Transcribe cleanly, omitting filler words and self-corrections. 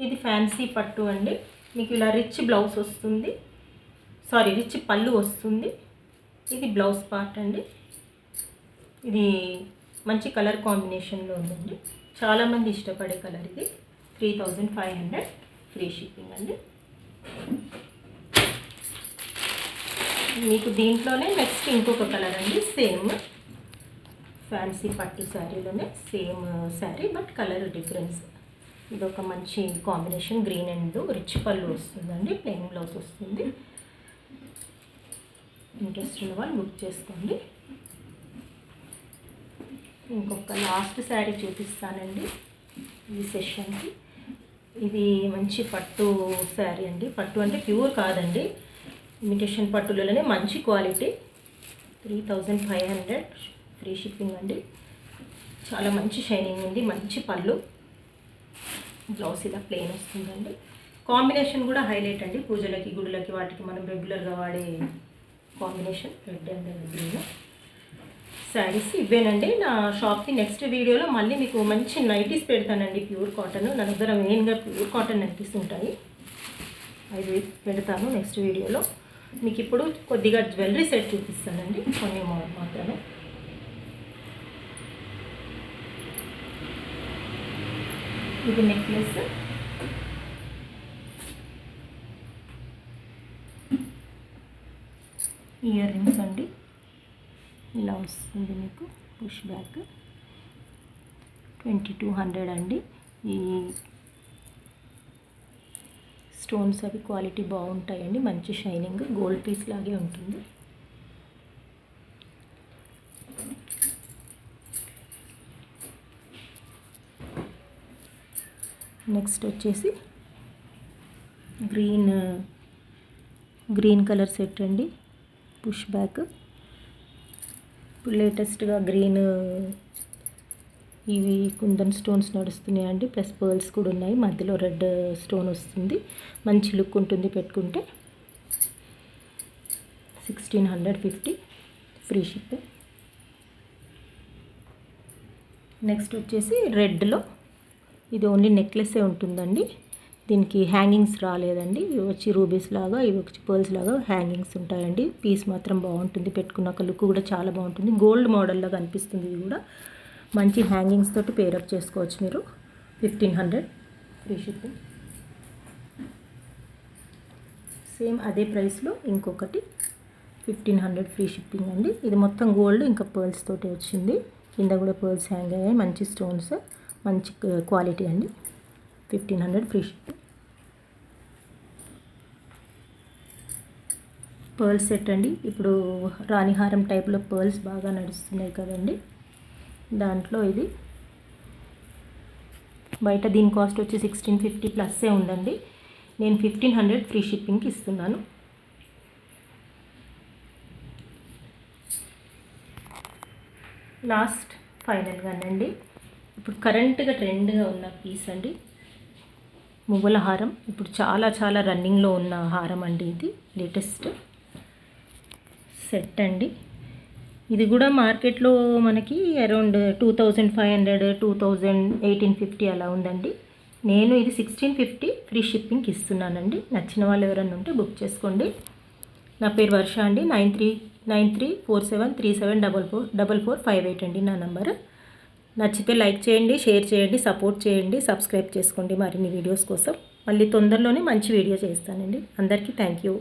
ఇది ఫ్యాన్సీ పట్టు అండి. మీకు ఇలా రిచ్ బ్లౌజ్ వస్తుంది, సారీ రిచ్ పళ్ళు వస్తుంది. ఇది బ్లౌజ్ పార్ట్ అండి. ఇది మంచి కలర్ కాంబినేషన్లో ఉందండి, చాలామంది ఇష్టపడే కలర్ ఇది. 3500 ఫ్రీ షిప్పింగ్ అండి. మీకు దీంట్లోనే నెక్స్ట్ ఇంకొక కలర్ అండి, సేమ్ ఫ్యాన్సీ పట్టు శారీలోనే same sari but colour difference. ఇది ఒక మంచి కాంబినేషన్, గ్రీన్ అండ్ రిచ్ పళ్ళు వస్తుందండి, ప్లెయిన్ బ్లౌజ్ వస్తుంది. ఇంట్రెస్ట్ ఉన్న వాళ్ళు బుక్ చేసుకోండి. ఇంకొక లాస్ట్ శారీ చూపిస్తానండి ఈ సెషన్కి. ఇది మంచి పట్టు శారీ అండి. పట్టు అంటే ప్యూర్ కాదండి, ఇమిటేషన్ పట్టులోనే మంచి క్వాలిటీ. 3500 ఫ్రీ షిప్పింగ్ అండి. చాలా మంచి షైనింగ్ ఉంది, మంచి పళ్ళు. బ్లౌజ్ ఇలా ప్లెయిన్ వస్తుందండి. కాంబినేషన్ కూడా హైలైట్ అండి, పూజలకి గుడులకి వాటికి మనం రెగ్యులర్గా వాడే combination. Red and green saris ఇవేనండి. నా షాప్కి నెక్స్ట్ వీడియోలో మళ్ళీ మీకు మంచి నైటీస్ పెడతానండి, ప్యూర్ కాటన్. నా దగ్గర మెయిన్గా ప్యూర్ కాటన్ నైటీస్ ఉంటాయి, అవి పెడతాను నెక్స్ట్ వీడియోలో. మీకు ఇప్పుడు కొద్దిగా జ్యువెలరీ సెట్ చూపిస్తానండి, కొన్ని మాత్రమే. ఇది నెక్లెస్, ఇయర్ రింగ్స్ అండి. ఇలా వస్తుంది మీకు పుష్ బ్యాక్. 2200 అండి. ఈ స్టోన్స్ అవి క్వాలిటీ బాగుంటాయండి, మంచి షైనింగ్, గోల్డ్ పీస్ లాగే ఉంటుంది. నెక్స్ట్ వచ్చేసి గ్రీన్ కలర్ సెట్ అండి, పుష్ బ్యాక్. ఇప్పుడు లేటెస్ట్గా గ్రీన్ ఇవి కుందన్ స్టోన్స్ నడుస్తున్నాయండి, ప్లస్ పర్ల్స్ కూడా ఉన్నాయి, మధ్యలో రెడ్ స్టోన్ వస్తుంది, మంచి లుక్ ఉంటుంది పెట్టుకుంటే. 1650 ఫ్రీ షిప్పింగ్. నెక్స్ట్ వచ్చేసి రెడ్లో ఇది ఓన్లీ నెక్లెస్సే ఉంటుందండి, దీనికి హ్యాంగింగ్స్ రాలేదండి. ఇవి వచ్చి రూబీస్ లాగా, ఇవి వచ్చి పర్ల్స్ లాగా హ్యాంగింగ్స్ ఉంటాయండి. పీస్ మాత్రం బాగుంటుంది, పెట్టుకున్నాక లుక్ కూడా చాలా బాగుంటుంది, గోల్డ్ మోడల్లో కనిపిస్తుంది. ఇది కూడా మంచి హ్యాంగింగ్స్ తోటి పేరప్ చేసుకోవచ్చు మీరు. 1500 ఫ్రీ షిప్పింగ్. సేమ్ అదే ప్రైస్లో ఇంకొకటి 1500 ఫ్రీ షిప్పింగ్ అండి. ఇది మొత్తం గోల్డ్ ఇంకా పర్ల్స్ తోటి వచ్చింది, కింద కూడా పర్ల్స్ హ్యాంగ్ అయ్యాయి, మంచి స్టోన్స్, మంచి క్వాలిటీ అండి. 1500 ఫ్రీ షిప్పింగ్. పర్ల్స్ సెట్ అండి. ఇప్పుడు రాణిహారం టైప్లో పర్ల్స్ బాగా నడుస్తున్నాయి కదండి, దాంట్లో ఇది. బయట దీని కాస్ట్ వచ్చి 1650 ప్లస్సే ఉందండి, నేను 1500 ఫ్రీ షిప్పింగ్కి ఇస్తున్నాను. లాస్ట్ ఫైనల్గానండి, ఇప్పుడు కరెంట్గా ట్రెండ్గా ఉన్న పీస్ అండి, మువ్వల హారం. ఇప్పుడు చాలా రన్నింగ్లో ఉన్న హారం అండి, ఇది లేటెస్ట్ సెట్ అండి. ఇది కూడా మార్కెట్లో మనకి అరౌండ్ 2500, 2000, 1850 అలా ఉందండి. నేను ఇది 1650 ఫ్రీ షిప్పింగ్కి ఇస్తున్నానండి. నచ్చిన వాళ్ళు ఎవరైనా ఉంటే బుక్ చేసుకోండి. నా పేరు వర్ష అండి. 9347374458 అండి నా నంబర్. నచ్చితే లైక్ చేయండి, షేర్ చేయండి, సపోర్ట్ చేయండి, సబ్స్క్రైబ్ చేసుకోండి మరిన్ని వీడియోస్ కోసం. మళ్ళీ తొందరలోనే మంచి వీడియో చేస్తానండి. అందరికీ థ్యాంక్ యూ.